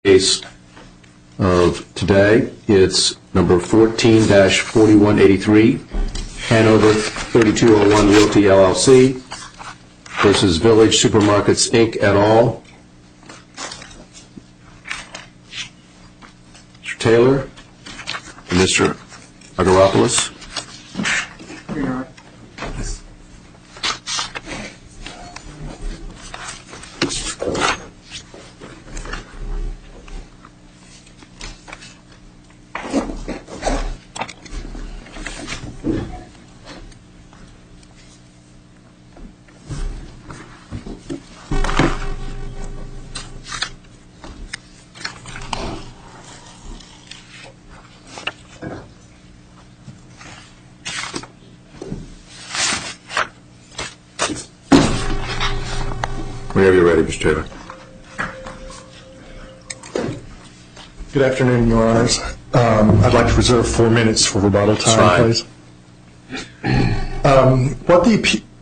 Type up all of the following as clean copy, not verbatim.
Case of today, it's number 14-4183, Hanover3201 Realty LLC versus Village Supermarkets Inc. et al. Mr. Taylor and Mr. Agaropoulos. Whenever you're ready, Mr. Taylor. Good afternoon, Your Honors. I'd like to reserve 4 minutes for rebuttal time, please.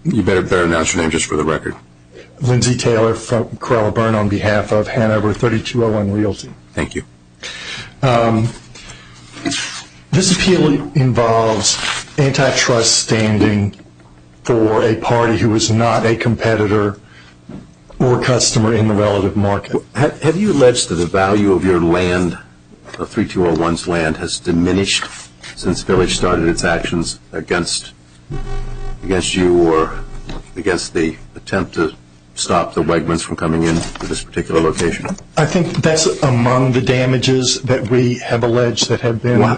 You better announce your name just for the record. Lindsay Taylor from Corella Byrne on behalf of Hanover3201 Realty. Thank you. This appeal involves antitrust standing for a party who is not a competitor or customer in the relative market. Have you alleged that the value of your land, of 3201's land, has diminished since Village started its actions against you or against the attempt to stop the Wegmans from coming in to this particular location? I think that's among the damages that we have alleged that have been...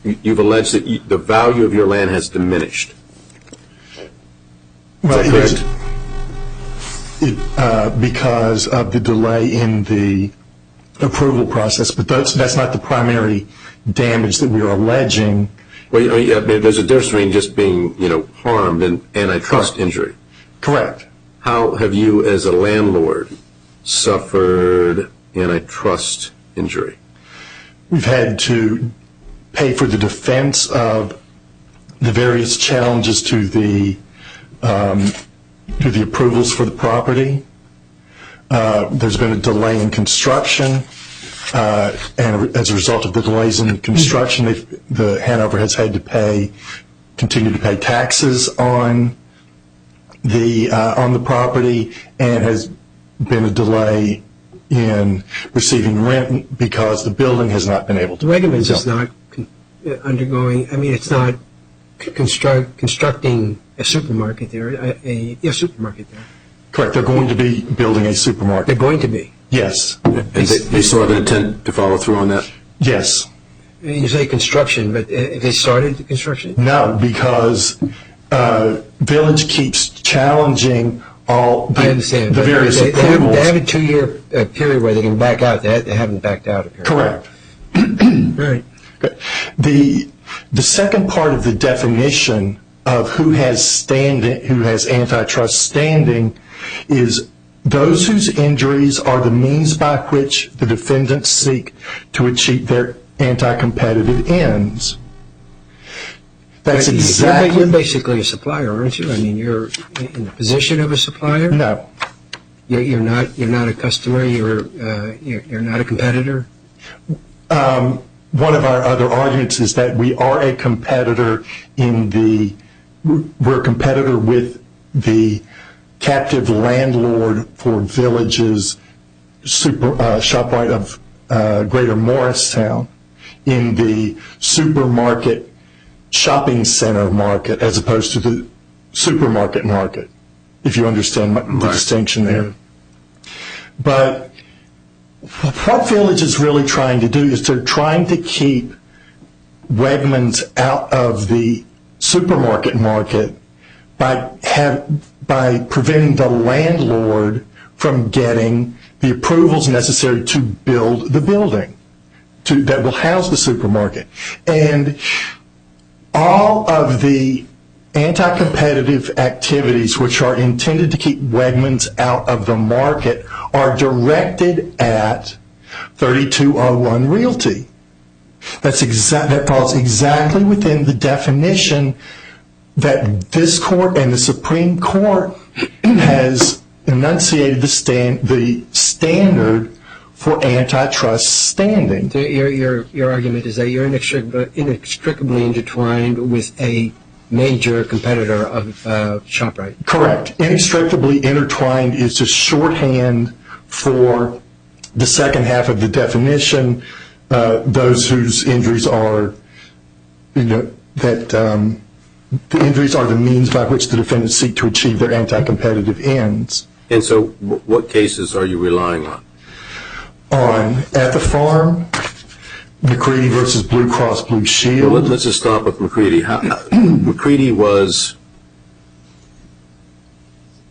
You've alleged that the value of your land has diminished. Well, is that correct? Because of the delay in the approval process, but that's not the primary damage that we are alleging. Well, there's a difference between just being, harmed and antitrust injury. Correct. How have you, as a landlord, suffered antitrust injury? We've had to pay for the defense of the various challenges to the approvals for the property. There's been a delay in construction, and as a result of the delays in construction, the Hanover has had to continue to pay taxes on the property, and has been a delay in receiving rent because the building has not been able to. Wegmans is not undergoing. I mean, it's not constructing a supermarket there. A supermarket there. Correct. They're going to be building a supermarket. They're going to be. Yes. And they still have an intent to follow through on that? Yes. You say construction, but have they started the construction? No, because Village keeps challenging all the various approvals. They have a 2-year period where they can back out. They haven't backed out. Apparently. Correct. Right. The second part of the definition of who has antitrust standing is those whose injuries are the means by which the defendants seek to achieve their anti-competitive ends. That's exactly. You're basically a supplier, aren't you? I mean, you're in the position of a supplier. No. You're not a customer. You're not a competitor. One of our other arguments is that we are a competitor we're a competitor with the captive landlord for Village's ShopRite of Greater Morristown in the supermarket shopping center market as opposed to the supermarket market, if you understand the distinction there. But what Village is really trying to do is they're trying to keep Wegmans out of the supermarket market by preventing the landlord from getting the approvals necessary to build the building that will house the supermarket. And all of the anti-competitive activities which are intended to keep Wegmans out of the market are directed at 3201 Realty. That falls exactly within the definition that this court and the Supreme Court has enunciated the standard for antitrust standing. Your argument is that you're inextricably intertwined with a major competitor of ShopRite. Correct. Inextricably intertwined is just shorthand for the second half of the definition, those whose injuries are, the injuries are the means by which the defendants seek to achieve their anti-competitive ends. And so what cases are you relying on? On At the Farm, McCready versus Blue Cross Blue Shield. Well, let's just stop with McCready. McCready was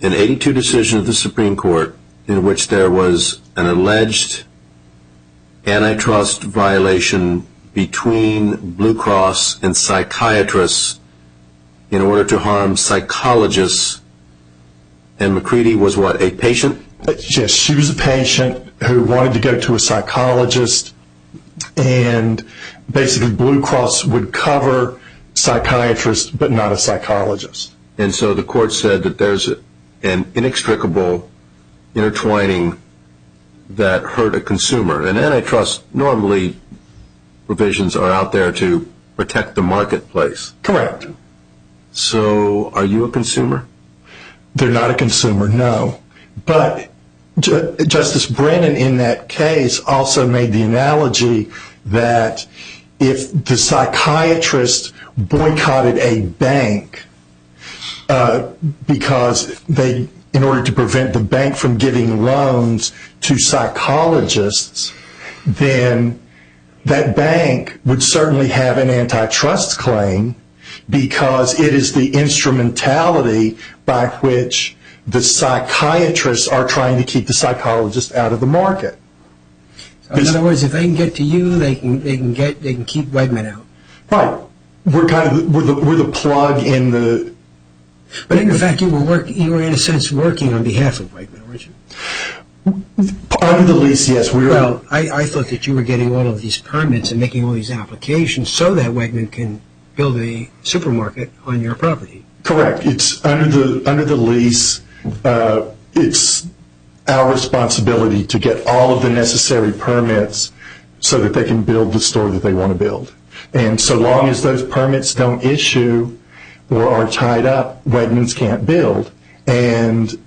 an 82 decision of the Supreme Court in which there was an alleged antitrust violation between Blue Cross and psychiatrists in order to harm psychologists. And McCready was what, a patient? Yes, she was a patient who wanted to go to a psychologist, and basically Blue Cross would cover psychiatrists but not a psychologist. And so the court said that there's an inextricable intertwining that hurt a consumer. And antitrust, normally provisions are out there to protect the marketplace. Correct. So are you a consumer? They're not a consumer, no. But Justice Brennan in that case also made the analogy that if the psychiatrist boycotted a bank because they, in order to prevent the bank from giving loans to psychologists, then that bank would certainly have an antitrust claim because it is the instrumentality by which the psychiatrists are trying to keep the psychologists out of the market. So in other words, if they can get to you, they can keep Wegman out. Right. We're the plug in the. But in fact, you were in a sense working on behalf of Wegman, weren't you? Under the lease, yes. Well, I thought that you were getting all of these permits and making all these applications so that Wegman can build a supermarket on your property. Correct. It's under the lease. It's our responsibility to get all of the necessary permits so that they can build the store that they want to build. And so long as those permits don't issue or are tied up, Wegmans can't build. And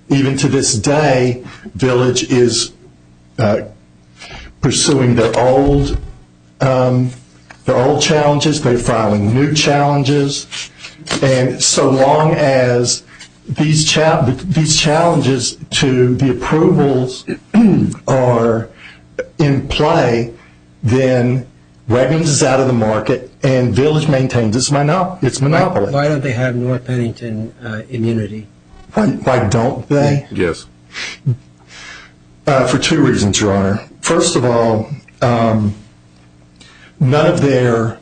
even to this day, Village is pursuing their old challenges. They're filing new challenges. And so long as these challenges to the approvals are in play, then Wegmans is out of the market and Village maintains its monopoly. Why don't they have North Pennington immunity? Why don't they? Yes. For two reasons, Your Honor. First of all, none of their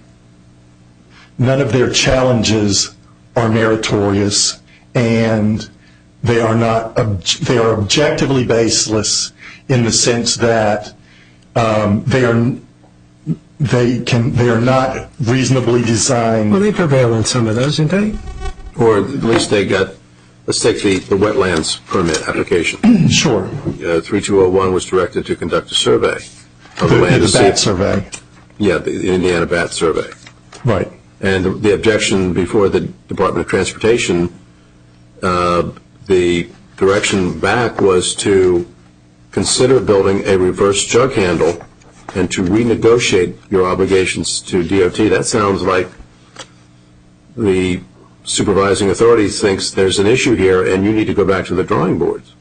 challenges are meritorious, and they are objectively baseless in the sense that they are not reasonably designed. Well, they prevail on some of those, didn't they? Or at least they got, let's take the wetlands permit application. Sure. 3201 was directed to conduct a survey of the land. The BAT survey. Yeah, the Indiana BAT survey. Right. And the objection before the Department of Transportation, the direction back was to consider building a reverse jug handle and to renegotiate your obligations to DOT. That sounds like the supervising authority thinks there's an issue here and you need to go back to the drawing boards.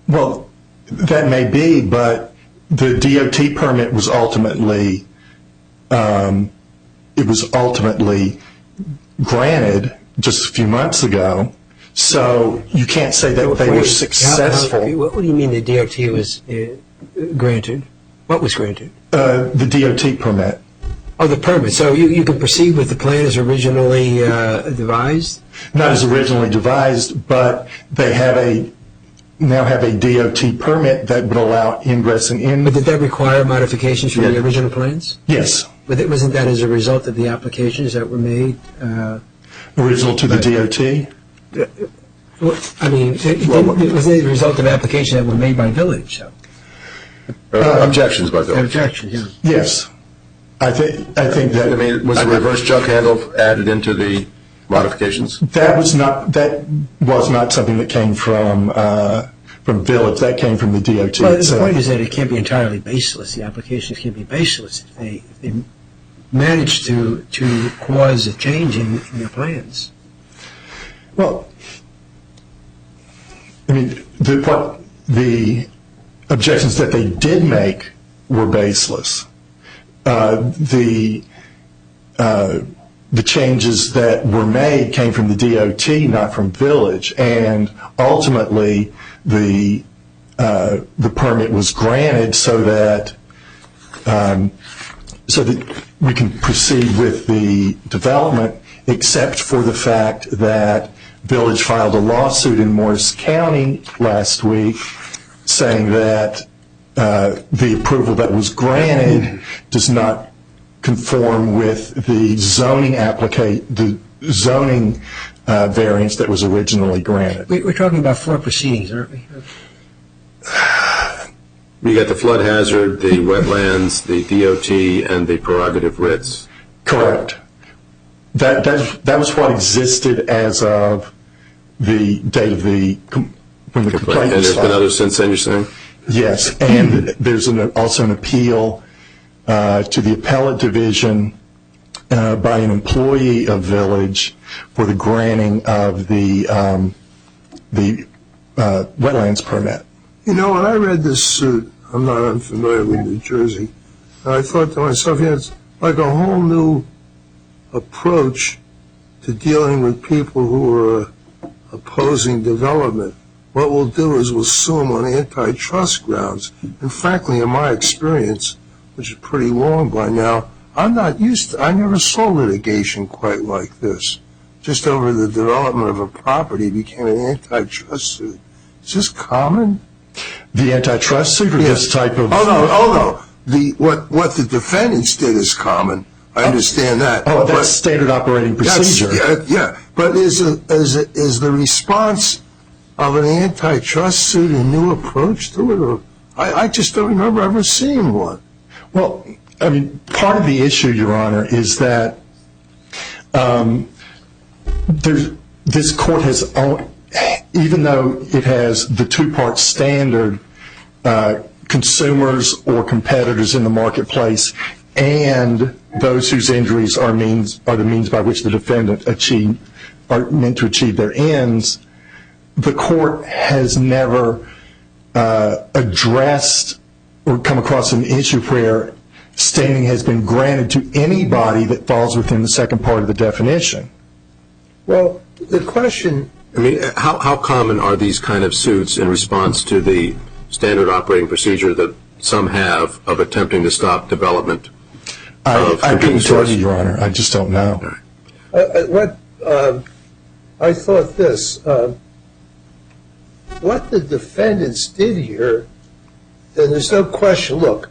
Well, that may be, but the DOT permit was ultimately granted just a few months ago. So you can't say that they were successful. What do you mean the DOT was granted? What was granted? The DOT permit. Oh, the permit. So you can proceed with the plan as originally devised? Not as originally devised, but they now have a DOT permit that would allow ingress and in. But did that require modifications from the original plans? Yes. Wasn't that as a result of the applications that were made? Original to the DOT? I mean, it was a result of applications that were made by Village. So Objections by Village. Objections, yeah. Yes. I think that. I mean, was the reverse jug handle added into the modifications? That was not something that came from Village. That came from the DOT. Well, the point is that it can't be entirely baseless. The applications can be baseless if they manage to cause a change in their plans. Well, I mean, the objections that they did make were baseless. The changes that were made came from the DOT, not from Village, and ultimately the permit was granted so that we can proceed with the development, except for the fact that Village filed a lawsuit in Morris County last week saying that the approval that was granted does not conform with the zoning variance that was originally granted. We're talking about 4 proceedings, aren't we? You got the flood hazard, the wetlands, the DOT, and the prerogative writs. Correct. That was what existed as of the date of when the complaint was filed. And there's been others since then, you're saying? Yes, and there's also an appeal to the appellate division by an employee of Village for the granting of the wetlands permit. You know, when I read this suit, I'm not unfamiliar with New Jersey, and I thought to myself, yeah, it's like a whole new approach to dealing with people who are opposing development. What we'll do is we'll sue them on antitrust grounds. And frankly, in my experience, which is pretty long by now, I never saw litigation quite like this. Just over the development of a property became an antitrust suit. Is this common? The antitrust suit or this type of... Oh, no. What the defendants did is common. I understand that. Oh, that's standard operating procedure. Yeah. But is the response of an antitrust suit a new approach to it? Or I just don't remember ever seeing one. Well, I mean, part of the issue, Your Honor, is that this court has, even though it has the two-part standard, consumers or competitors in the marketplace and those whose injuries are the means by which the defendant are meant to achieve their ends, the court has never addressed or come across an issue where standing has been granted to anybody that falls within the second part of the definition. Well, the question... I mean, how common are these kind of suits in response to the standard operating procedure that some have of attempting to stop development? I couldn't tell you, Your Honor. I just don't know. I thought this. What the defendants did here, and there's no question, look,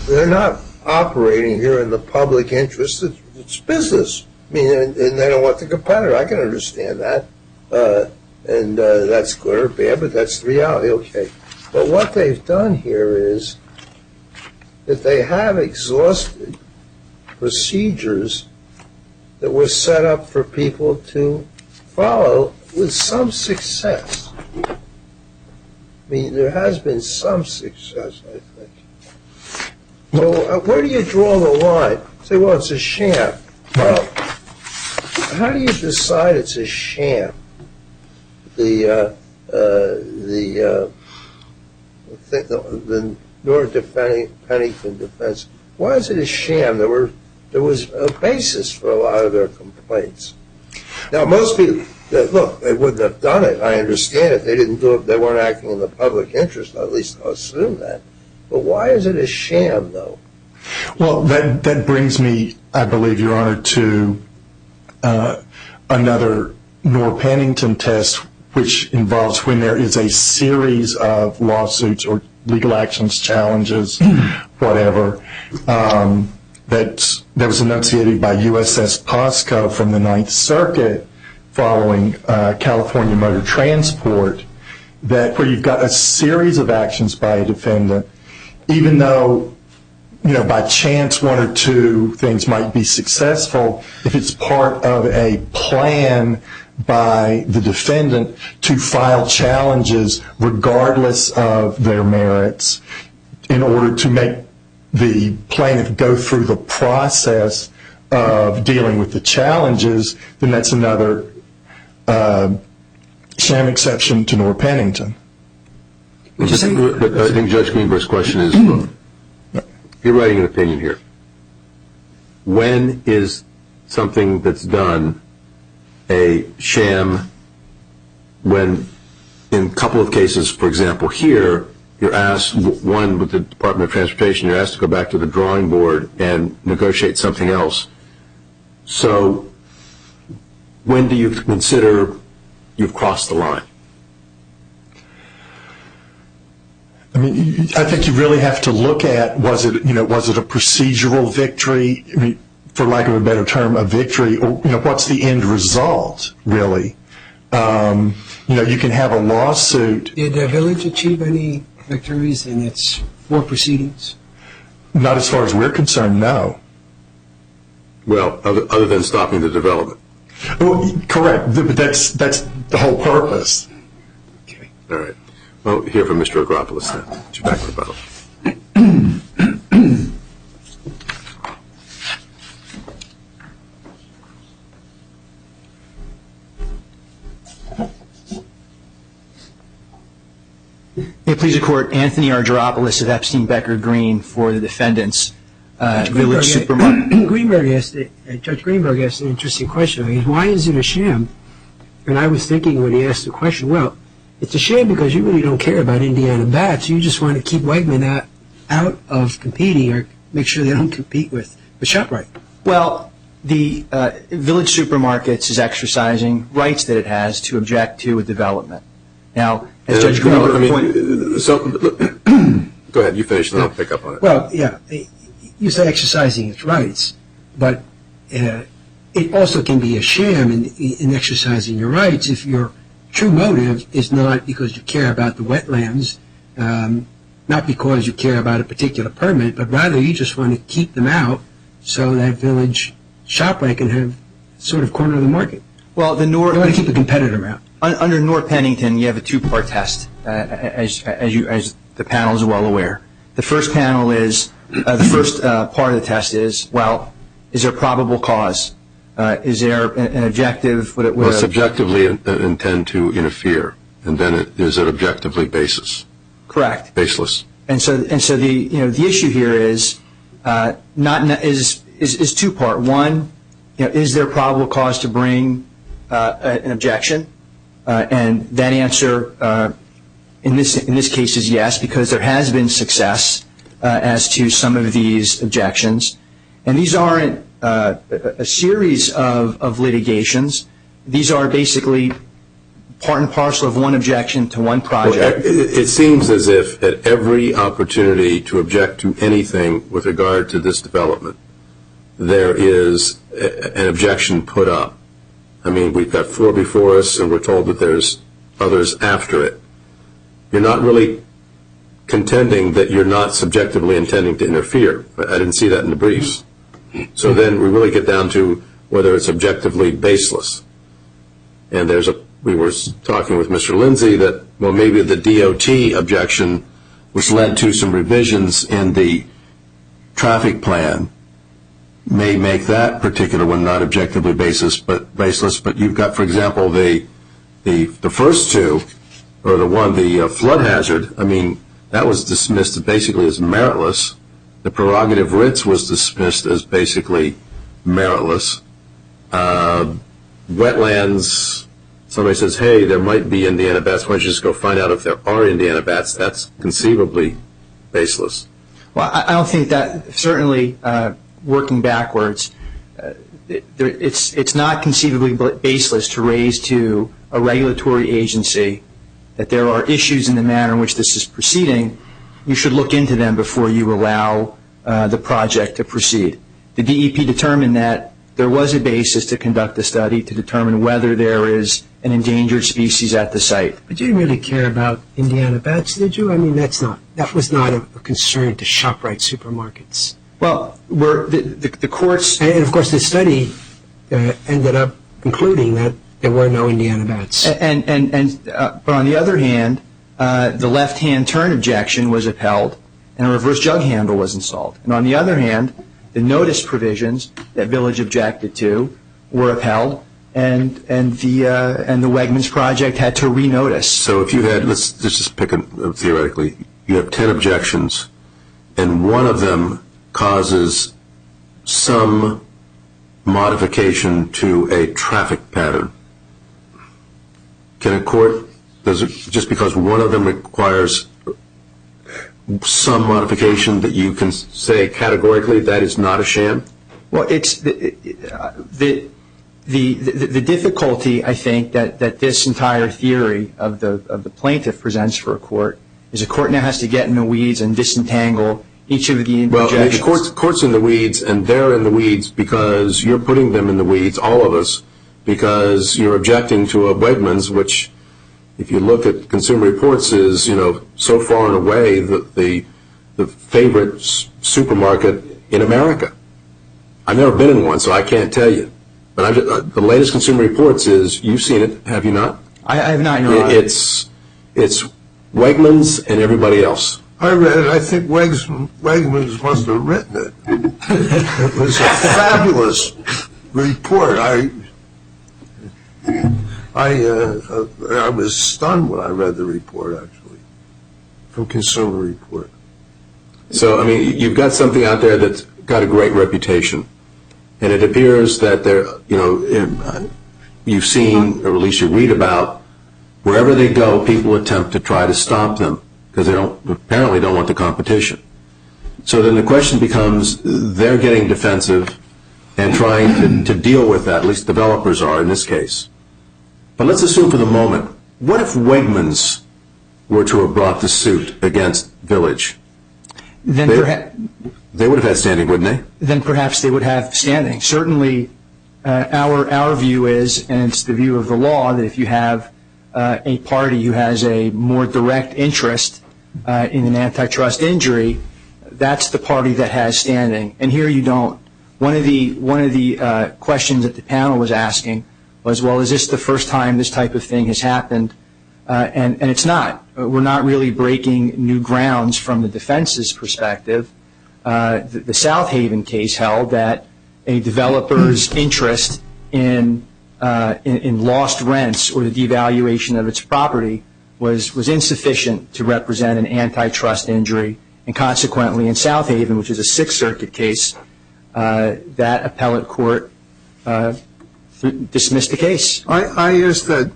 they're not operating here in the public interest. It's business. I mean, and they don't want the competitor. I can understand that. And that's good or bad, but that's the reality. Okay. But what they've done here is that they have exhausted procedures that were set up for people to follow with some success. I mean, there has been some success, I think. So where do you draw the line? Say, well, it's a sham. Well, how do you decide it's a sham? The North Pennington defense. Why is it a sham? There was a basis for a lot of their complaints. Now, most people, look, they wouldn't have done it. I understand it. They didn't do it. They weren't acting in the public interest. At least I'll assume that. But why is it a sham, though? Well, that brings me, I believe, Your Honor, to another North Pennington test, which involves when there is a series of lawsuits or legal actions, challenges, whatever, that was enunciated by USS POSCO from the Ninth Circuit following California Motor Transport, that where you've got a series of actions by a defendant, even though, by chance one or two things might be successful, if it's part of a plan by the defendant to file challenges regardless of their merits in order to make the plaintiff go through the process of dealing with the challenges, then that's another sham exception to Norr Pennington. But I think Judge Greenberg's question is, you're writing an opinion here. When is something that's done a sham when, in a couple of cases, for example, here, you're asked, one with the Department of Transportation, you're asked to go back to the drawing board and negotiate something else. So when do you consider you've crossed the line? I mean, I think you really have to look at, was it a procedural victory, for lack of a better term, a victory, or, what's the end result, really? You can have a lawsuit. Did the village achieve any victories in its 4 proceedings? Not as far as we're concerned, no. Well, other than stopping the development. Well, correct, but that's the whole purpose. Okay. All right. Well, hear from Mr. Agropoulos then. It's your back rebuttal. May it please the Court, Anthony Argyropoulos of Epstein Becker Green for the defendants, Village Supermarket. Judge Greenberg asked an interesting question. I mean, why is it a sham? And I was thinking when he asked the question, well, it's a sham because you really don't care about Indiana bats. You just want to keep Wegman out of competing or make sure they don't compete with ShopRite. Well, the Village Supermarkets is exercising rights that it has to object to a development. Now, as Judge Greenberg pointed... Go ahead, you finish and I'll pick up on it. Well, yeah, you say exercising its rights, but it also can be a sham in exercising your rights if your true motive is not because you care about the wetlands, not because you care about a particular permit, but rather you just want to keep them out so that Village ShopRite can have sort of corner of the market. Well, you want to keep a competitor out. Under Norr Pennington, you have a 2-part test, as the panel is well aware. The first panel is, the first part of the test is, well, is there probable cause? Is there an objective? Well, subjectively intend to interfere, and then there's an objectively basis. Correct. Baseless. And so the issue here is is 2-part. One, is there probable cause to bring an objection? And that answer in this case is yes, because there has been success as to some of these objections. And these aren't a series of litigations. These are basically part and parcel of one objection to one project. Well, it seems as if at every opportunity to object to anything with regard to this development, there is an objection put up. I mean, we've got 4 before us, and we're told that there's others after it. You're not really contending that you're not subjectively intending to interfere. I didn't see that in the briefs. So then we really get down to whether it's objectively baseless. And we were talking with Mr. Lindsay that, well, maybe the DOT objection, which led to some revisions in the traffic plan, may make that particular one not objectively baseless. But you've got, for example, the first two, or the flood hazard. I mean, that was dismissed basically as meritless. The prerogative writs was dismissed as basically meritless. Wetlands, somebody says, hey, there might be Indiana bats. Why don't you just go find out if there are Indiana bats? That's conceivably baseless. Well, I don't think that, certainly working backwards, it's not conceivably baseless to raise to a regulatory agency that there are issues in the manner in which this is proceeding. You should look into them before you allow the project to proceed. The DEP determined that there was a basis to conduct a study to determine whether there is an endangered species at the site. But you didn't really care about Indiana bats, did you? I mean, that's not that was not a concern to ShopRite supermarkets. Well, the courts... And of course, the study ended up concluding that there were no Indiana bats. But on the other hand, the left-hand turn objection was upheld, and a reverse jug handle was installed. And on the other hand, the notice provisions that Village objected to were upheld, and the Wegmans project had to renotice. So if you had, let's just pick theoretically, you have 10 objections, and one of them causes some modification to a traffic pattern. Can a court, just because one of them requires some modification, that you can say categorically that is not a sham? Well, it's the difficulty, I think, that this entire theory of the plaintiff presents for a court is a court now has to get in the weeds and disentangle each of the objections. Well, the court's in the weeds, and they're in the weeds because you're putting them in the weeds, all of us, because you're objecting to a Wegmans, which, if you look at Consumer Reports, is so far and away the favorite supermarket in America. I've never been in one, so I can't tell you. But the latest Consumer Reports is, you've seen it, have you not? I have not, Your Honor. It's Wegmans and everybody else. I read it. I think Wegmans must have written it. It was a fabulous report. I was stunned when I read the report, actually, from Consumer Report. So, I mean, you've got something out there that's got a great reputation, and it appears that you've seen, or at least you read about, wherever they go, people attempt to try to stop them because they apparently don't want the competition. So then the question becomes, they're getting defensive and trying to deal with that, at least developers are in this case. But let's assume for the moment, what if Wegmans were to have brought the suit against Village? Then they would have had standing, wouldn't they? Then perhaps they would have standing. Certainly, our view is, and it's the view of the law, that if you have a party who has a more direct interest in an antitrust injury, that's the party that has standing. And here you don't. One of the questions that the panel was asking was, well, is this the first time this type of thing has happened? And it's not. We're not really breaking new grounds from the defense's perspective. The South Haven case held that a developer's interest in lost rents or the devaluation of its property was insufficient to represent an antitrust injury, and consequently in South Haven, which is a Sixth Circuit case, that appellate court dismissed the case. I asked that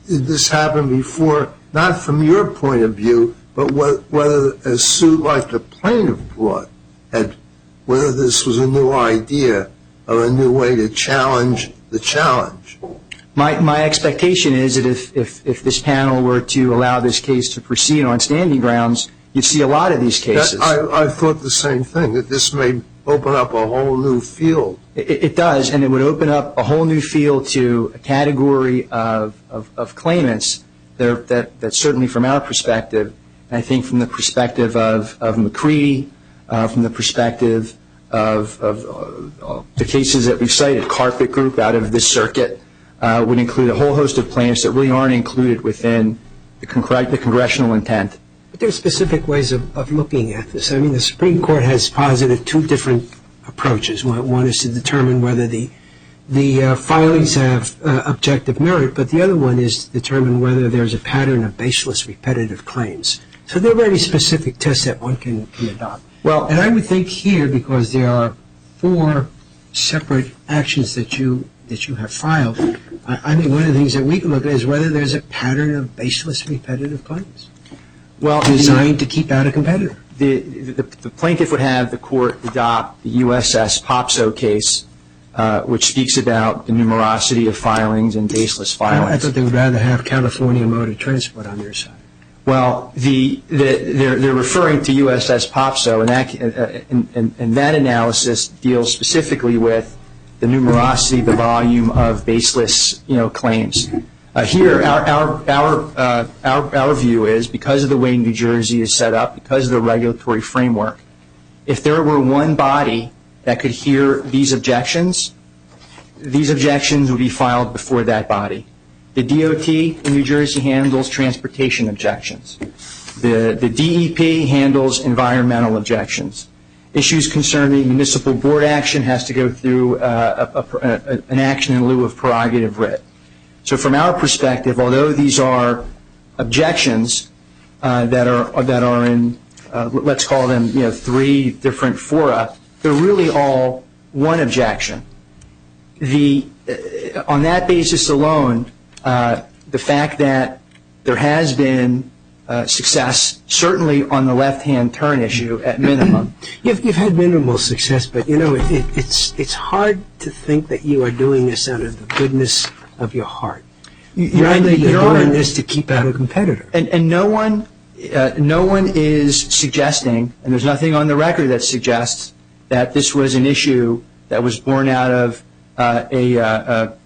this happened before, not from your point of view, but whether a suit like the plaintiff brought, whether this was a new idea or a new way to challenge the challenge. My expectation is that if this panel were to allow this case to proceed on standing grounds, you'd see a lot of these cases. I thought the same thing, that this may open up a whole new field. It does, and it would open up a whole new field to a category of claimants that certainly from our perspective, and I think from the perspective of McCready, from the perspective of the cases that we've cited, Carpet Group out of this circuit, would include a whole host of plaintiffs that really aren't included within the congressional intent. But there are specific ways of looking at this. I mean, the Supreme Court has posited two different approaches. One is to determine whether the filings have objective merit, but the other one is to determine whether there's a pattern of baseless repetitive claims. So there are very specific tests that one can adopt. Well, and I would think here, because there are 4 separate actions that you have filed, I think one of the things that we can look at is whether there's a pattern of baseless repetitive claims. Well, designed to keep out a competitor. The plaintiff would have the court adopt the USS Popso case, which speaks about the numerosity of filings and baseless filings. I thought they would rather have California Motor Transport on their side. Well, they're referring to USS Popso, and that analysis deals specifically with the numerosity, the volume of baseless, claims. Here, our view is, because of the way New Jersey is set up, because of the regulatory framework, if there were one body that could hear these objections would be filed before that body. The DOT in New Jersey handles transportation objections. The DEP handles environmental objections. Issues concerning municipal board action has to go through an action in lieu of prerogative writ. So from our perspective, although these are objections that are in, let's call them, 3 different fora, they're really all one objection. On that basis alone, the fact that there has been success, certainly on the left-hand turn issue at minimum. You've had minimal success, but it's hard to think that you are doing this out of the goodness of your heart. You're doing this to keep out a competitor. And no one is suggesting, and there's nothing on the record that suggests that this was an issue that was born out of the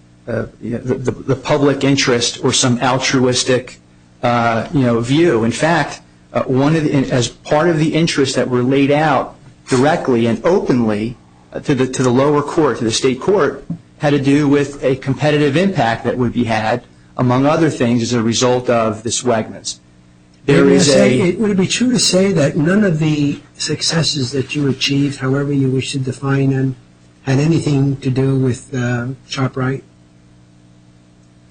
public interest or some altruistic view. In fact, as part of the interests that were laid out directly and openly to the lower court, to the state court, had to do with a competitive impact that would be had, among other things, as a result of this Wegmans. Would it be true to say that none of the successes that you achieved, however you wish to define them, had anything to do with ShopRite?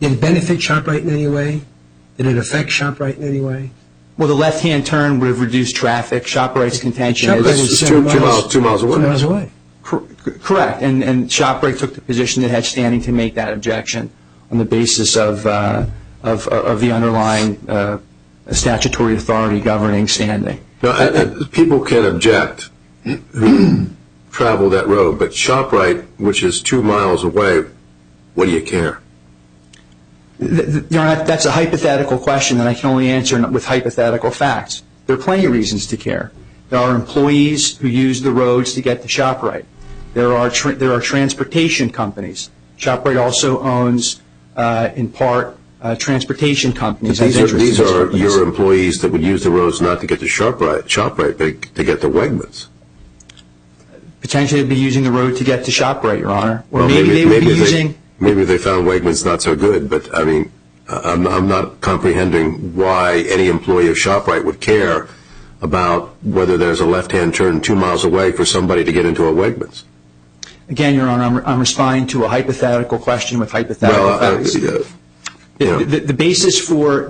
Did it benefit ShopRite in any way? Did it affect ShopRite in any way? Well, the left-hand turn would have reduced traffic. ShopRite's contention is 2 miles away. 2 miles away. Correct. And ShopRite took the position that had standing to make that objection on the basis of the underlying statutory authority governing standing. No, people can object who travel that road, but ShopRite, which is 2 miles away, what do you care? That's a hypothetical question that I can only answer with hypothetical facts. There are plenty of reasons to care. There are employees who use the roads to get to ShopRite. There are transportation companies. ShopRite also owns, in part, transportation companies. These are your employees that would use the roads not to get to ShopRite, but to get to Wegmans. Potentially be using the road to get to ShopRite, Your Honor. Or Well, maybe they would be using... Maybe they found Wegmans not so good, but I mean, I'm not comprehending why any employee of ShopRite would care about whether there's a left-hand turn 2 miles away for somebody to get into a Wegmans. Again, Your Honor, I'm responding to a hypothetical question with hypothetical facts. The basis for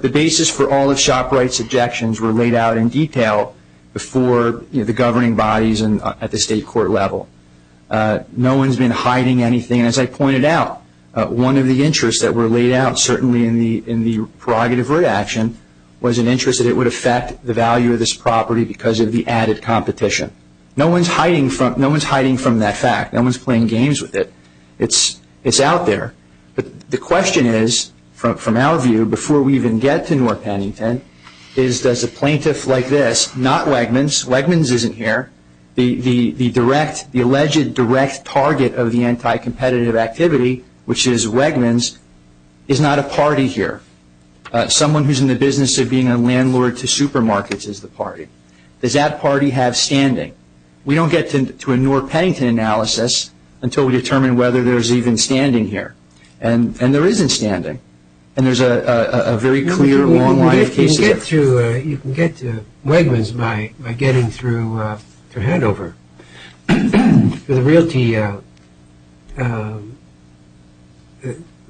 all of ShopRite's objections were laid out in detail before the governing bodies and at the state court level. No one's been hiding anything, and as I pointed out, one of the interests that were laid out, certainly in the prerogative writ action, was an interest that it would affect the value of this property because of the added competition. No one's hiding from that fact. No one's playing games with it. It's out there. But the question is, from our view, before we even get to North Pennington, is does a plaintiff like this, not Wegmans isn't here, the alleged direct target of the anti-competitive activity, which is Wegmans, is not a party here. Someone who's in the business of being a landlord to supermarkets is the party. Does that party have standing? We don't get to a North Pennington analysis until we determine whether there's even standing here. And there isn't standing. And there's a very clear long line of cases. You can get to Wegmans by getting through Hanover. For the realty,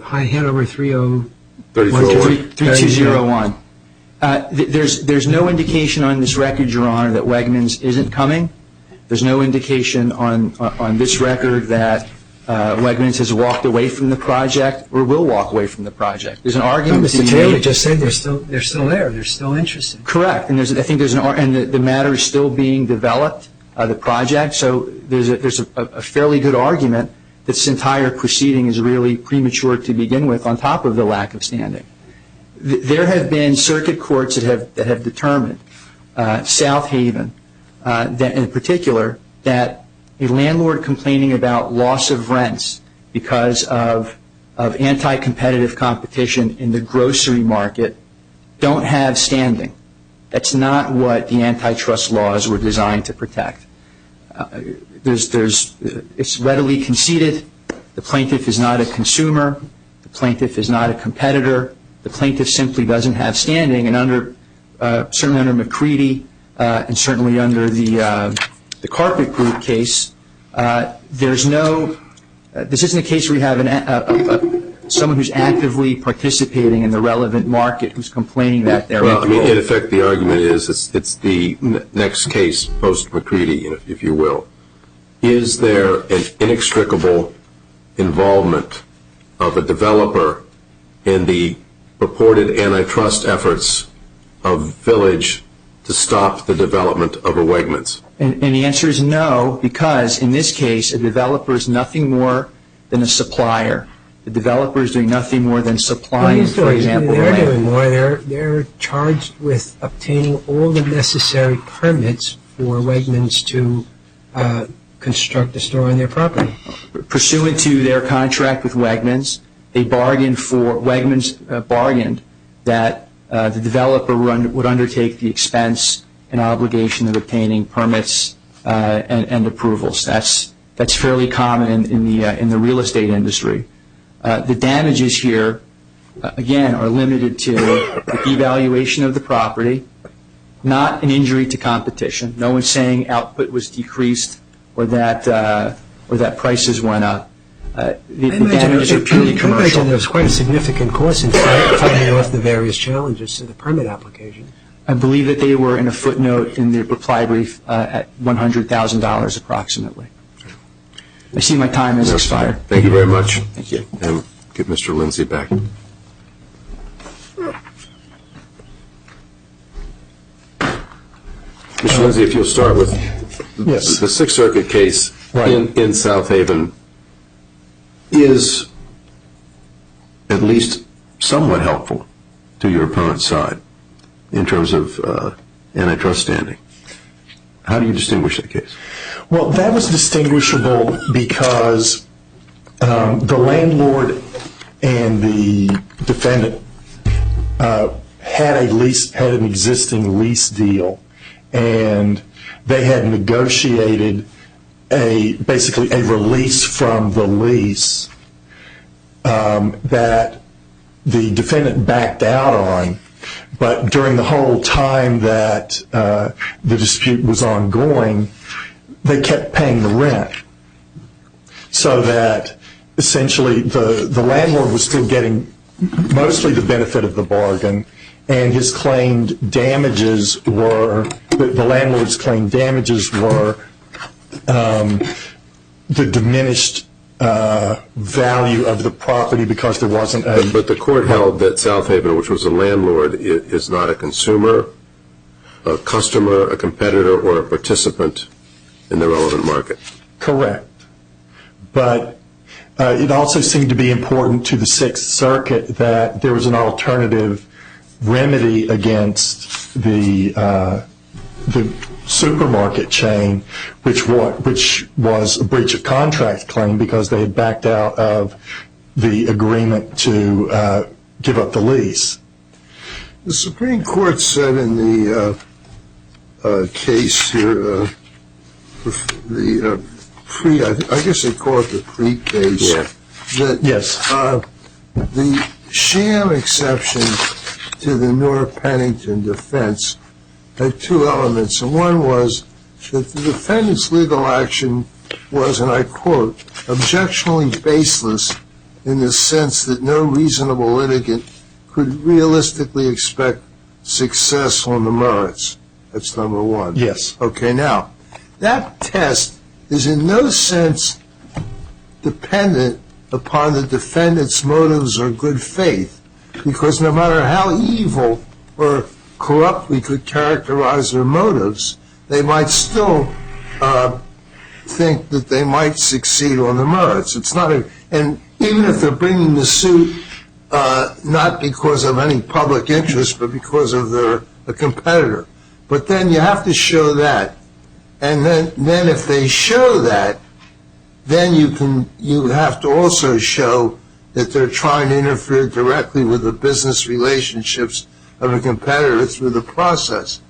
Hanover 3201. There's no indication on this record, Your Honor, that Wegmans isn't coming. There's no indication on this record that Wegmans has walked away from the project or will walk away from the project. There's an argument. Mr. Taylor just said they're still there. They're still interested. Correct. And the matter is still being developed, the project. So there's a fairly good argument that this entire proceeding is really premature to begin with, on top of the lack of standing. There have been circuit courts that have determined, South Haven, that in particular, that a landlord complaining about loss of rents because of of anti-competitive competition in the grocery market don't have standing. That's not what the antitrust laws were designed to protect. It's readily conceded. The plaintiff is not a consumer. The plaintiff is not a competitor. The plaintiff simply doesn't have standing. And certainly under McCready and certainly under the Carpet Group case, this isn't a case where you have someone who's actively participating in the relevant market who's complaining that they're in effect, the argument is it's the next case post-McCready, if you will. Is there an inextricable involvement of a developer in the purported antitrust efforts of Village to stop the development of a Wegmans? And the answer is no, because in this case, a developer is nothing more than a supplier. The developer is doing nothing more than supplying, for example, they're land. doing more. They're charged with obtaining all the necessary permits for Wegmans to construct a store on their property. Pursuant to their contract with Wegmans, Wegmans bargained that the developer would undertake the expense and obligation of obtaining permits and approvals. That's fairly common in the real estate industry. The damages here, again, are limited to the devaluation of the property, not an injury to competition. No one's saying output was decreased or that prices went up. The damages are purely commercial. I imagine there's quite a significant cost in fighting off the various challenges to the permit application. I believe that they were in a footnote in the reply brief at $100,000 approximately. I see my time has expired. Thank you very much. Thank you. And get Mr. Lindsay back. Mr. Lindsay, if you'll start with Yes. the Sixth Circuit case in South Haven is at least somewhat helpful to your opponent's side in terms of antitrust standing. How do you distinguish that case? Well, that was distinguishable because the landlord and the defendant had an existing lease deal, and they had negotiated basically a release from the lease that the defendant backed out on. But during the whole time that the dispute was ongoing, they kept paying the rent, so that essentially the landlord was still getting mostly the benefit of the bargain, and his claimed damages were, the landlord's claimed damages were the diminished value of the property because there wasn't a... But the court held that South Haven, which was a landlord, is not a consumer, a customer, a competitor, or a participant in the relevant market. Correct. But it also seemed to be important to the Sixth Circuit that there was an alternative remedy against the supermarket chain, which was a breach of contract claim because they had backed out of the agreement to give up the lease. The Supreme Court said in the case here, I guess they call it the pre-case, that the sham exception to the North Pennington defense had two elements, and one was that the defendant's legal action was, and I quote, objectionably baseless in the sense that no reasonable litigant could realistically expect success on the merits. That's number one. Yes. Okay, now, that test is in no sense dependent upon the defendant's motives or good faith, because no matter how evil or corrupt we could characterize their motives, they might still think that they might succeed on the merits. It's not and even if they're bringing the suit not because of any public interest, but because of a competitor. But then you have to show that. And then if they show that, then you have to also show that they're trying to interfere directly with the business relationships of a competitor through the process.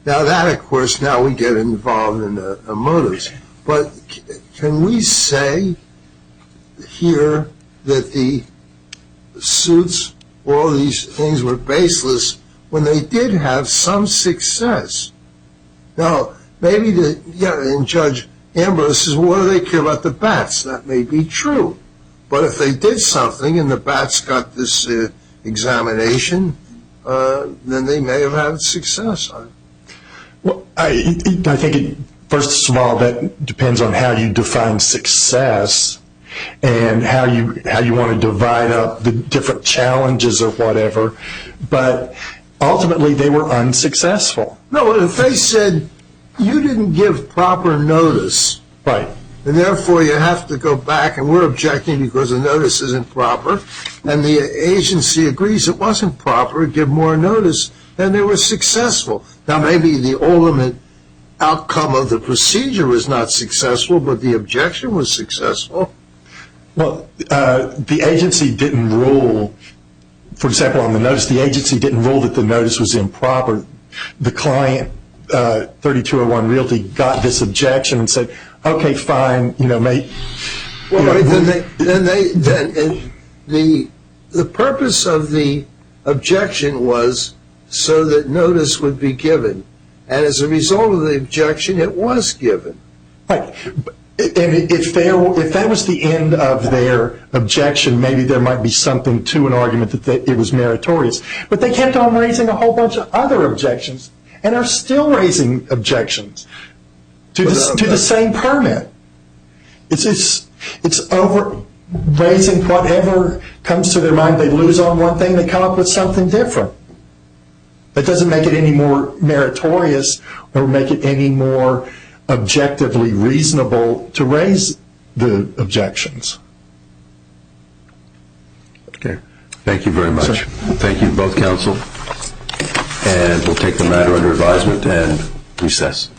Now that, of course, now we get involved in the motives. But can we say here that the suits, all these things were baseless when they did have some success? Now, maybe and Judge Ambrose says, well, what do they care about the bats? That may be true. But if they did something and the bats got this examination, then they may have had success. Well, I think, first of all, that depends on how you define success and how you want to divide up the different challenges or whatever. But ultimately, they were unsuccessful. No, if they said, you didn't give proper notice, Right. and therefore you have to go back, and we're objecting because the notice isn't proper, and the agency agrees it wasn't proper, give more notice, then they were successful. Now, maybe the ultimate outcome of the procedure was not successful, but the objection was successful. Well, the agency didn't rule, for example, on the notice, the agency didn't rule that the notice was improper. The client, 3201 Realty, got this objection and said, okay, fine, mate. Well, the purpose of the objection was so that notice would be given. And as a result of the objection, it was given. Right. And if that was the end of their objection, maybe there might be something to an argument that it was meritorious. But they kept on raising a whole bunch of other objections and are still raising objections to the same permit. It's over raising whatever comes to their mind. They lose on one thing, they come up with something different. That doesn't make it any more meritorious or make it any more objectively reasonable to raise the objections. Okay. Thank you very much. Sure. Thank you to both counsel. And we'll take the matter under advisement and recess.